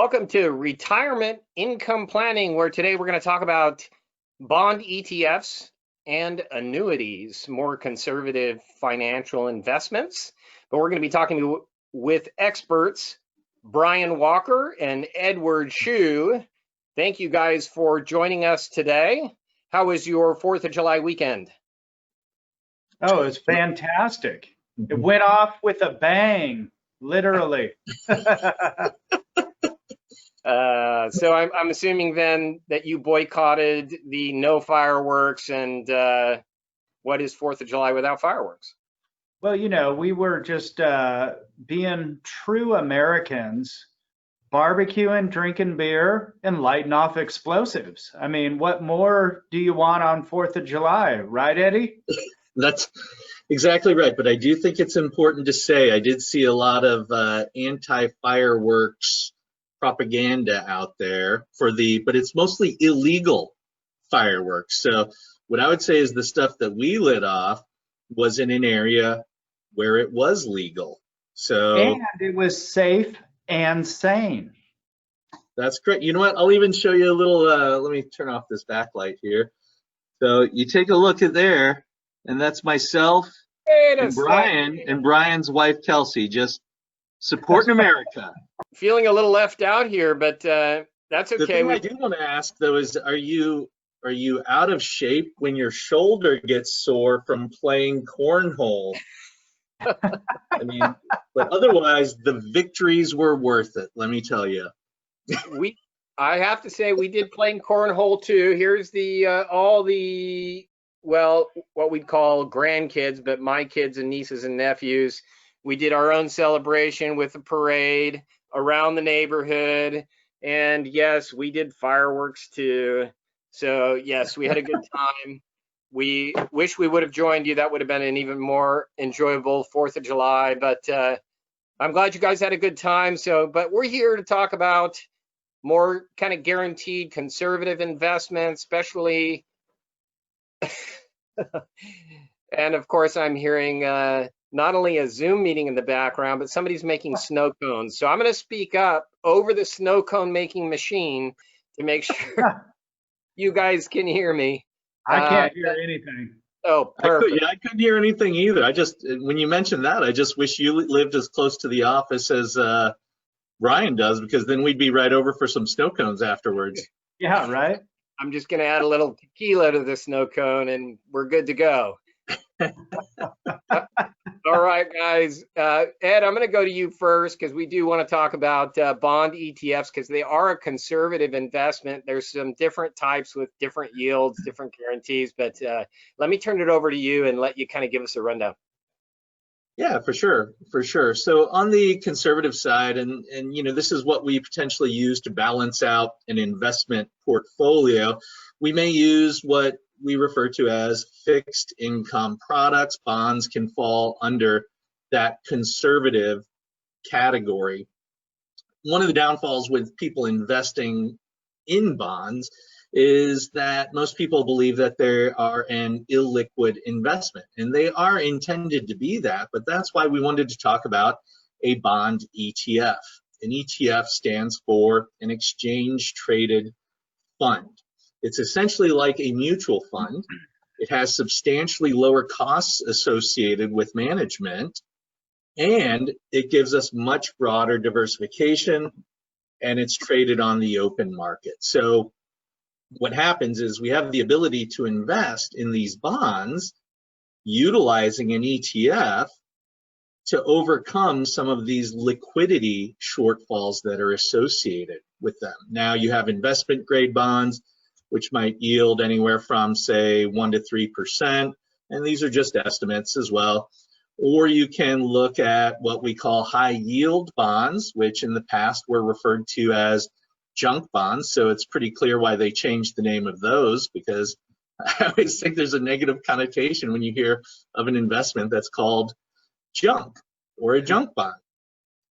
Welcome to Retirement Income Planning, where today we're going to talk about bond ETFs and annuities, more conservative financial investments. But we're going to be talking with experts, Brian Walker and Edward Schuh. Thank you guys for joining us today. How was your 4th of July weekend? Oh, it was fantastic. It went off with a bang, literally. So I'm assuming then that you boycotted the no fireworks, and what is 4th of July without fireworks? Well, you know, we were just being true Americans, barbecuing, drinking beer, and lighting off explosives. I mean, what more do you want on 4th of July, right, Eddie? That's exactly right. But I do think it's important to say I did see a lot of anti-fireworks propaganda out there but it's mostly illegal fireworks. So what I would say is the stuff that we lit off was in an area where it was legal. So and it was safe and sane. That's great. You know what? I'll even show you a little, let me turn off this backlight here. So you take a look at there, and that's myself and Brian and Brian's wife, Kelsey, just supporting America. Feeling a little left out here, but that's okay. The thing I do want to ask though is, are you out of shape when your shoulder gets sore from playing cornhole? I mean, but otherwise the victories were worth it, let me tell you. I have to say we did play cornhole too. Here's the all the, well, what we'd call grandkids, but my kids and nieces and nephews. We did our own celebration with a parade around the neighborhood, and yes, we did fireworks too. So yes, we had a good time. We wish we would have joined you. That would have been an even more enjoyable 4th of July, but I'm glad you guys had a good time. But we're here to talk about more kind of guaranteed conservative investments, especially. And of course, I'm hearing not only a Zoom meeting in the background, but somebody's making snow cones. So I'm going to speak up over the snow cone making machine to make sure you guys can hear me. I can't hear anything. Oh, perfect. I couldn't hear anything either. When you mentioned that, I just wish you lived as close to the office as Brian does, because then we'd be right over for some snow cones afterwards. Yeah, right. I'm just going to add a little tequila to the snow cone and we're good to go. All right, guys. Ed, I'm going to go to you first because we do want to talk about bond ETFs because they are a conservative investment. There's some different types with different yields, different guarantees, but let me turn it over to you and let you kind of give us a rundown. Yeah, for sure. So on the conservative side, and you know, this is what we potentially use to balance out an investment portfolio. We may use what we refer to as fixed income products. Bonds can fall under that conservative category. One of the downfalls with people investing in bonds is that most people believe that they are an illiquid investment, and they are intended to be that, but that's why we wanted to talk about a bond ETF. An ETF stands for an exchange traded fund. It's essentially like a mutual fund. It has substantially lower costs associated with management, and it gives us much broader diversification, and it's traded on the open market. So what happens is we have the ability to invest in these bonds utilizing an ETF to overcome some of these liquidity shortfalls that are associated with them. Now you have investment grade bonds, which might yield anywhere from, say, 1% to 3%, and these are just estimates as well. Or you can look at what we call high yield bonds, which in the past were referred to as junk bonds. So it's pretty clear why they changed the name of those, because I always think there's a negative connotation when you hear of an investment that's called junk or a junk bond.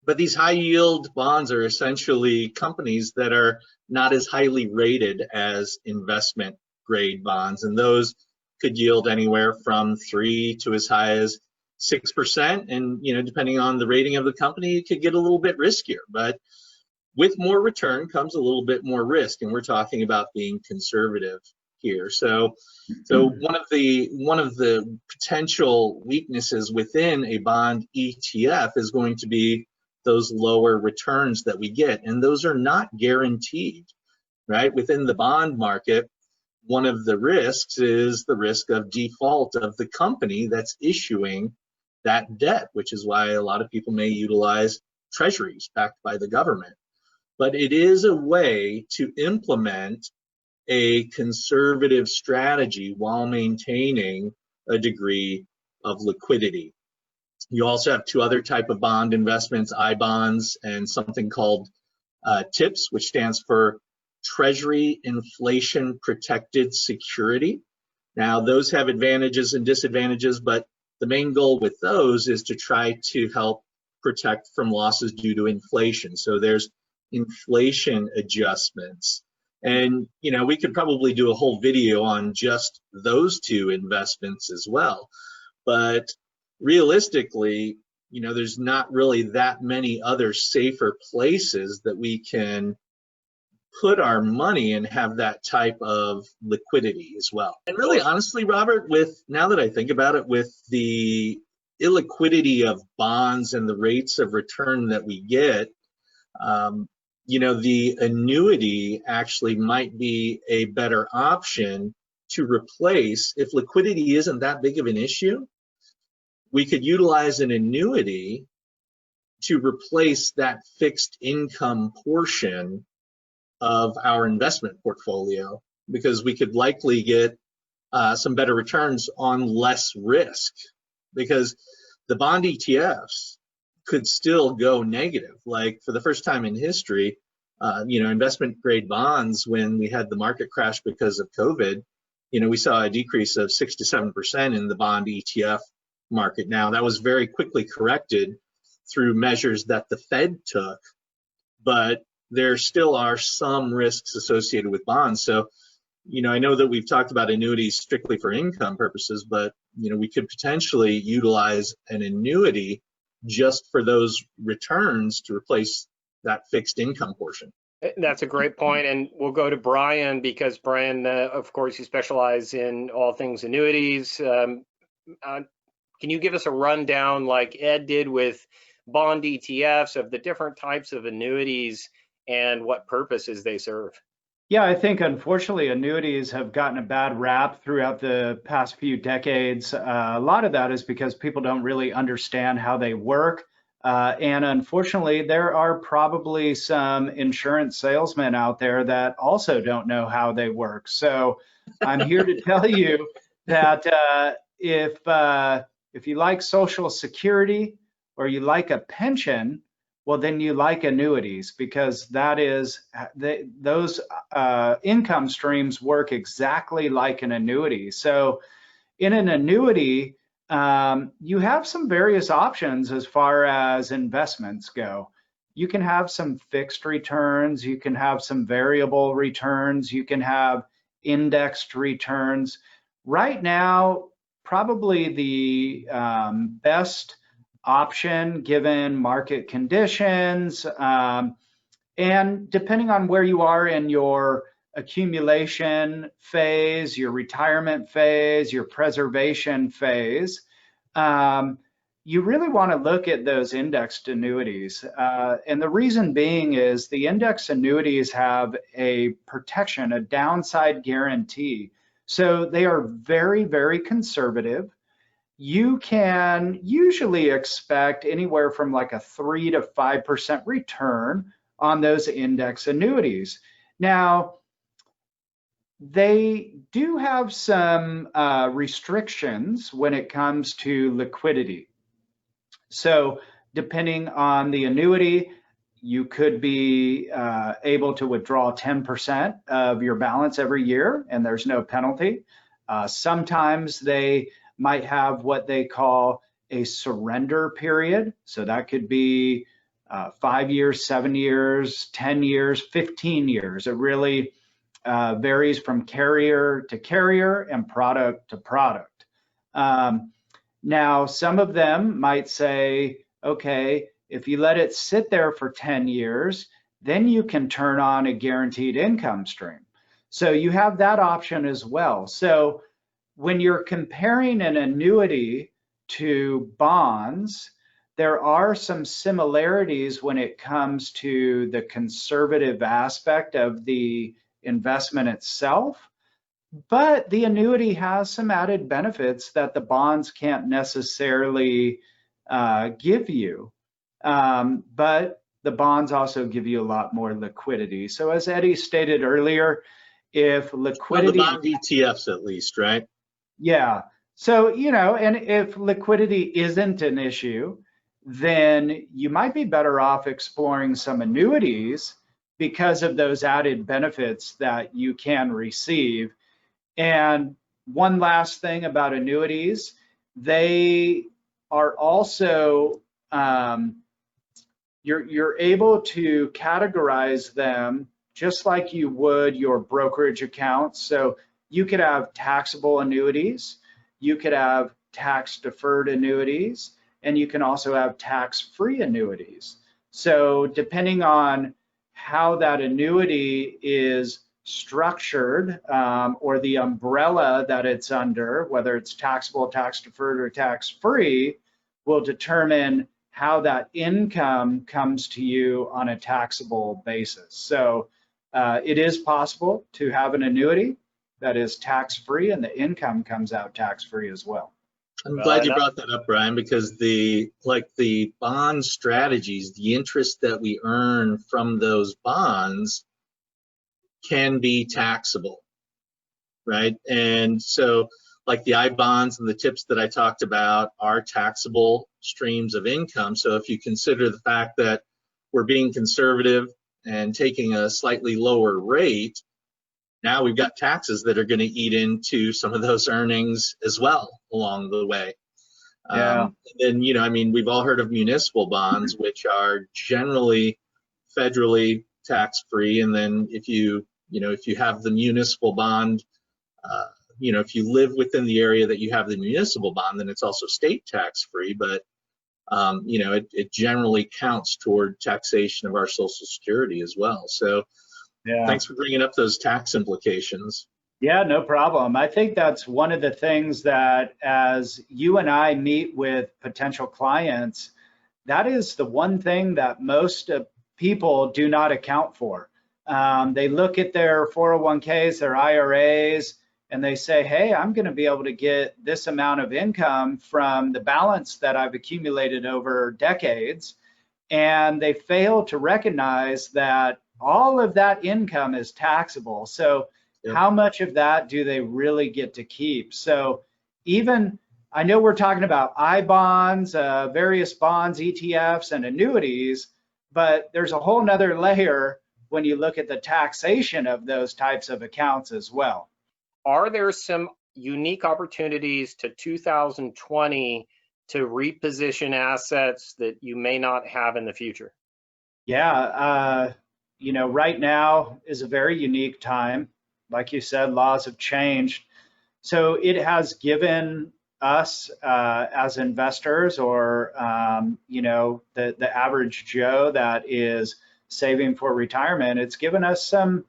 But these high yield bonds are essentially companies that are not as highly rated as investment grade bonds, and those could yield anywhere from 3 to as high as 6%. And you know, depending on the rating of the company, it could get a little bit riskier. But with more return comes a little bit more risk, and we're talking about being conservative here. So one of the potential weaknesses within a bond ETF is going to be those lower returns that we get, and those are not guaranteed, right? Within the bond market, one of the risks is the risk of default of the company that's issuing that debt, which is why a lot of people may utilize treasuries backed by the government. But it is a way to implement a conservative strategy while maintaining a degree of liquidity. You also have two other type of bond investments, I bonds and something called TIPS, which stands for Treasury Inflation Protected Security. Now, those have advantages and disadvantages, but the main goal with those is to try to help protect from losses due to inflation. So there's inflation adjustments. And, you know, we could probably do a whole video on just those two investments as well. But realistically, you know, there's not really that many other safer places that we can put our money and have that type of liquidity as well. And really, honestly, Robert, with now that I think about it, with the illiquidity of bonds and the rates of return that we get, you know, the annuity actually might be a better option to replace. If liquidity isn't that big of an issue, we could utilize an annuity to replace that fixed income portion of our investment portfolio, because we could likely get some better returns on less risk, because the bond ETFs could still go negative. Like for the first time in history, you know, investment grade bonds, when we had the market crash because of COVID, you know, we saw a decrease of 6 to 7% in the bond ETF market. Now, that was very quickly corrected through measures that the Fed took, but there still are some risks associated with bonds. So, you know, I know that we've talked about annuities strictly for income purposes, but, you know, we could potentially utilize an annuity just for those returns to replace that fixed income portion. That's a great point, and we'll go to Brian, because Brian, of course, you specialize in all things annuities. Can you give us a rundown, like Ed did with bond ETFs, of the different types of annuities and what purposes they serve? Yeah, I think unfortunately annuities have gotten a bad rap throughout the past few decades. A lot of that is because people don't really understand how they work. And unfortunately, there are probably some insurance salesmen out there that also don't know how they work. So I'm here to tell you that if you like Social Security or you like a pension, well, then you like annuities, because that is those income streams work exactly like an annuity. So in an annuity, you have some various options as far as investments go. You can have some fixed returns, you can have some variable returns, you can have indexed returns. Right now, probably the best option given market conditions, and depending on where you are in your accumulation phase, your retirement phase, your preservation phase, you really want to look at those indexed annuities. And the reason being is the indexed annuities have a protection, a downside guarantee. So they are very, very conservative. You can usually expect anywhere from like a 3 to 5% return on those index annuities. Now, they do have some restrictions when it comes to liquidity. So depending on the annuity, you could be able to withdraw 10% of your balance every year, and there's no penalty. Sometimes they might have what they call a surrender period. So that could be 5 years, 7 years, 10 years, 15 years. It really varies from carrier to carrier and product to product. Now, some of them might say, okay, if you let it sit there for 10 years, then you can turn on a guaranteed income stream. So you have that option as well. So when you're comparing an annuity to bonds, there are some similarities when it comes to the conservative aspect of the investment itself, but the annuity has some added benefits that the bonds can't necessarily give you. But the bonds also give you a lot more liquidity. So as Eddie stated earlier, if liquidity— Well, the bond ETFs at least, right? Yeah. So, and if liquidity isn't an issue, then you might be better off exploring some annuities because of those added benefits that you can receive. And one last thing about annuities, they are also, you're able to categorize them just like you would your brokerage accounts. So you could have taxable annuities, you could have tax deferred annuities, and you can also have tax-free annuities. So depending on how that annuity is structured, or the umbrella that it's under, whether it's taxable, tax deferred, or tax-free, will determine how that income comes to you on a taxable basis. So it is possible to have an annuity that is tax-free and the income comes out tax-free as well. I'm glad you brought that up, Brian, because the bond strategies, the interest that we earn from those bonds can be taxable, right? And so like the I bonds and the tips that I talked about are taxable streams of income. So if you consider the fact that we're being conservative and taking a slightly lower rate, now we've got taxes that are going to eat into some of those earnings as well along the way. Yeah. And I mean, we've all heard of municipal bonds, which are generally federally tax-free. And then if you have the municipal bond, if you live within the area that you have the municipal bond, then it's also state tax-free. But it generally counts toward taxation of our Social Security as well. So yeah. Thanks for bringing up those tax implications. Yeah, no problem. I think that's one of the things that as you and I meet with potential clients, that is the one thing that most people do not account for. They look at their 401ks, their IRAs, and they say, hey, I'm going to be able to get this amount of income from the balance that I've accumulated over decades. And they fail to recognize that all of that income is taxable. So how much of that do they really get to keep? So even, I know we're talking about I bonds, various bonds, ETFs, and annuities, but there's a whole nother layer when you look at the taxation of those types of accounts as well. Are there some unique opportunities to 2020 to reposition assets that you may not have in the future? Yeah, right now is a very unique time. Like you said, laws have changed. So it has given us as investors, or the average Joe that is saving for retirement, it's given us some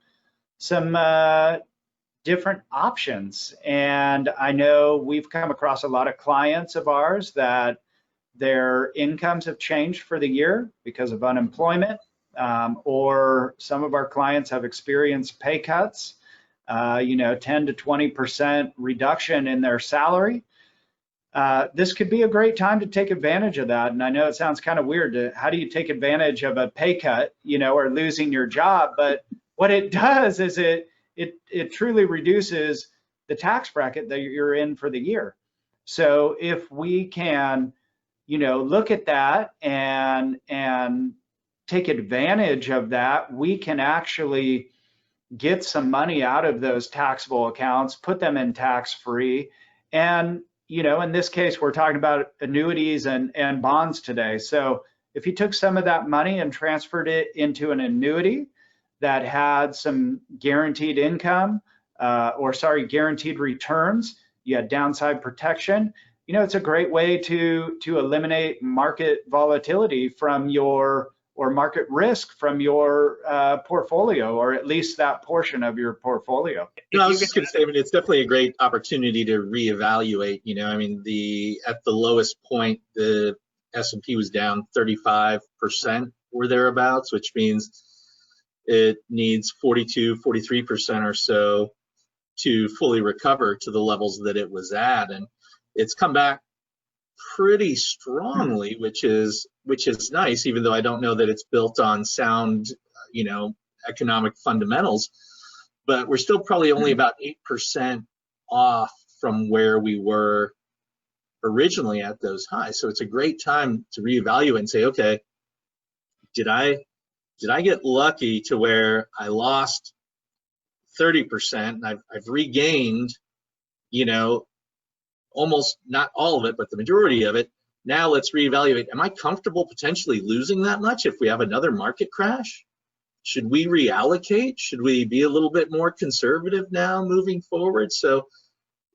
different options. And I know we've come across a lot of clients of ours that their incomes have changed for the year because of unemployment, or some of our clients have experienced pay cuts, 10 to 20% reduction in their salary. This could be a great time to take advantage of that. And I know it sounds kind of weird how do you take advantage of a pay cut, or losing your job? But what it does is it truly reduces the tax bracket that you're in for the year. So if we can, look at that and take advantage of that, we can actually get some money out of those taxable accounts, put them in tax-free. And, in this case, we're talking about annuities and bonds today. So if you took some of that money and transferred it into an annuity that had some guaranteed income, guaranteed returns, you had downside protection, it's a great way to eliminate market volatility from your or market risk from your portfolio, or at least that portion of your portfolio. No, I was just going to say, I mean, it's definitely a great opportunity to reevaluate. You know, I mean, at the lowest point, the S&P was down 35% or thereabouts, which means it needs 42, 43% or so to fully recover to the levels that it was at, and it's come back pretty strongly, which is nice, even though I don't know that it's built on sound, you know, economic fundamentals. But we're still probably only about 8% off from where we were originally at those highs. So it's a great time to reevaluate and say, okay, did I get lucky to where I lost 30% and I've regained, you know, almost not all of it, but the majority of it. Now let's reevaluate. Am I comfortable potentially losing that much if we have another market crash? Should we reallocate? Should we be a little bit more conservative now moving forward? So,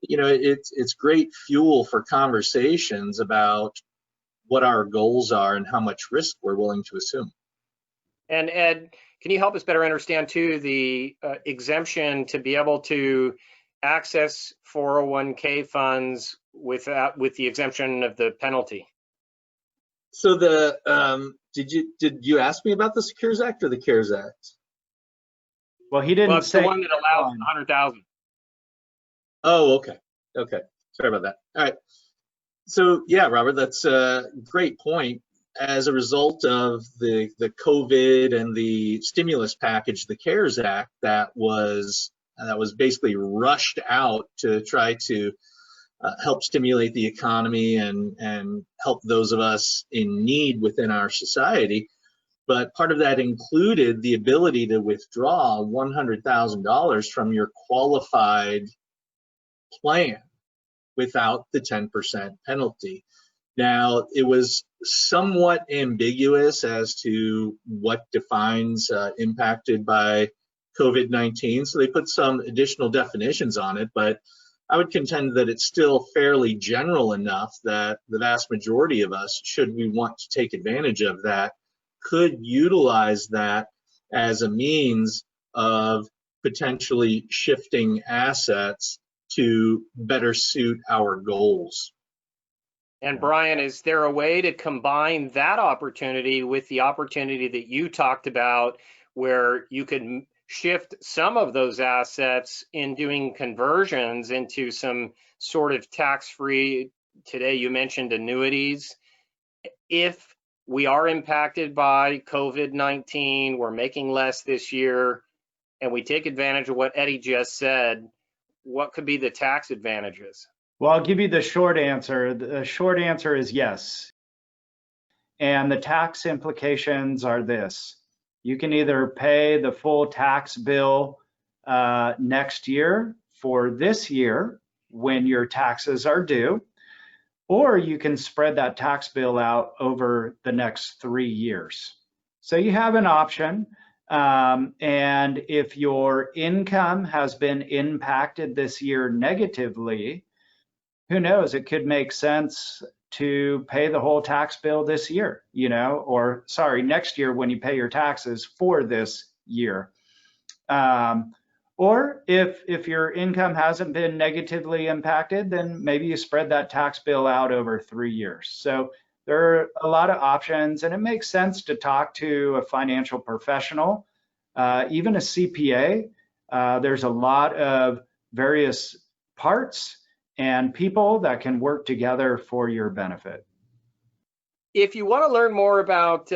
you know, it's great fuel for conversations about what our goals are and how much risk we're willing to assume. And Ed, can you help us better understand too the exemption to be able to access 401k funds with the exemption of the penalty? So did you ask me about the Secures Act or the CARES Act? Well, he didn't it's say the one that allows 100,000. Oh, okay. Sorry about that. All right. So yeah, Robert, that's a great point. As a result of the COVID and the stimulus package, the CARES Act, that was basically rushed out to try to help stimulate the economy and help those of us in need within our society. But part of that included the ability to withdraw $100,000 from your qualified plan without the 10% penalty. Now, it was somewhat ambiguous as to what defines impacted by COVID-19, so they put some additional definitions on it, but I would contend that it's still fairly general enough that the vast majority of us, should we want to take advantage of that, could utilize that as a means of potentially shifting assets to better suit our goals. And Brian, is there a way to combine that opportunity with the opportunity that you talked about where you could shift some of those assets in doing conversions into some sort of tax-free, today you mentioned annuities? If we are impacted by COVID-19, we're making less this year, and we take advantage of what Eddie just said, what could be the tax advantages? Well, I'll give you the short answer. The short answer is yes. And the tax implications are this. You can either pay the full tax bill next year for this year when your taxes are due, or you can spread that tax bill out over the next 3 years. So you have an option. And if your income has been impacted this year negatively, who knows, it could make sense to pay the whole tax bill this year, you know, or sorry, next year when you pay your taxes for this year. Or if your income hasn't been negatively impacted, then maybe you spread that tax bill out over 3 years. So there are a lot of options, and it makes sense to talk to a financial professional, even a CPA. There's a lot of various parts and people that can work together for your benefit. If you want to learn more about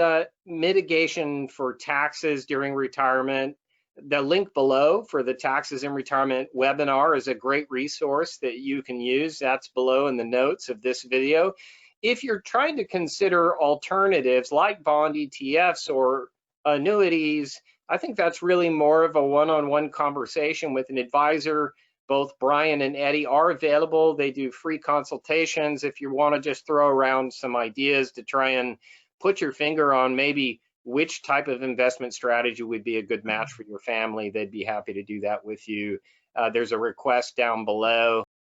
mitigation for taxes during retirement, the link below for the Taxes in Retirement webinar is a great resource that you can use. That's below in the notes of this video. If you're trying to consider alternatives like bond ETFs or annuities, I think that's really more of a one-on-one conversation with an advisor. Both Brian and Eddie are available. They do free consultations if you want to just throw around some ideas to try and put your finger on maybe which type of investment strategy would be a good match for your family. They'd be happy to do that with you. There's a request down below.